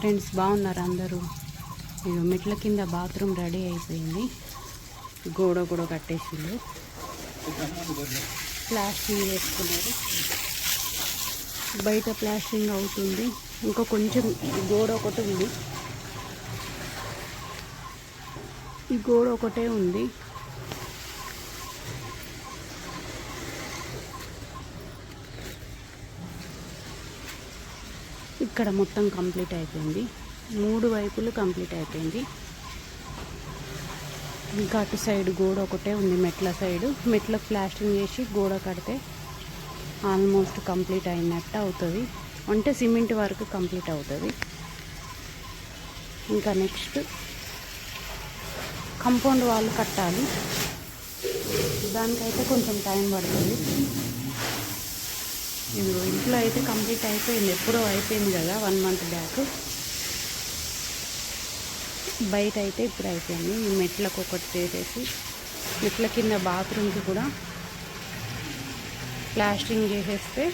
Friends, బాగున్నారు అందరూ? ఇక మెట్ల కింద బాత్రూమ్ రెడీ అయిపోయింది. గోడ కూడా కట్టేసిండు, ప్లాస్టింగ్ వేసుకున్నారు. బయట ప్లాస్టింగ్ అవుతుంది. ఇంకా కొంచెం గోడ ఒకటి ఉంది, ఈ గోడ ఒకటే ఉంది. ఇక్కడ మొత్తం కంప్లీట్ అయిపోయింది, 3 వైపులు కంప్లీట్ అయిపోయింది. ఇంకా అటు సైడ్ గోడ ఒకటే ఉంది, మెట్ల సైడు. మెట్లకు ప్లాస్టింగ్ చేసి గోడ కడితే ఆల్మోస్ట్ కంప్లీట్ అయినట్టు అవుతుంది. అంటే సిమెంట్ వరకు కంప్లీట్ అవుతుంది. ఇంకా నెక్స్ట్ కాంపౌండ్ వాల్ కట్టాలి, దానికైతే కొంచెం టైం పడుతుంది. ఇంట్లో అయితే కంప్లీట్ అయిపోయింది, ఎప్పుడో అయిపోయింది కదా, 1 మంత్ బ్యాక్. బయట అయితే ఇప్పుడు అయిపోయింది. ఈ మెట్లకు ఒకటి చేసేసి మెట్ల కింద బాత్రూమ్కి కూడా ప్లాస్టింగ్ చేసేస్తే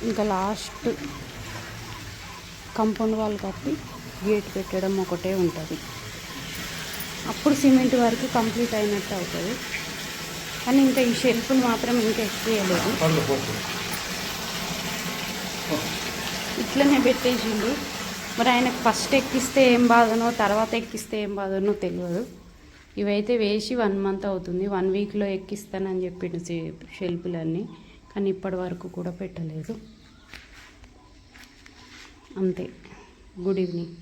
ఇంకా లాస్ట్ కాంపౌండ్ వాల్ కట్టి గేట్ పెట్టడం ఒకటే ఉంటుంది. అప్పుడు సిమెంట్ వరకు కంప్లీట్ అయినట్టు అవుతుంది. కానీ ఇంకా ఈ షెల్ఫ్లు మాత్రం ఇంకా ఎక్కియలేదు, ఇట్లనే పెట్టేసిండు. మరి ఆయనకు ఫస్ట్ ఎక్కిస్తే ఏం బాధనో, తర్వాత ఎక్కిస్తే ఏం బాధనో తెలియదు. ఇవైతే వేసి 1 మంత్ అవుతుంది. 1 వీక్లో ఎక్కిస్తానని చెప్పిండు షెల్ఫ్లన్నీ, కానీ ఇప్పటి వరకు కూడా పెట్టలేదు. అంతే. Good evening.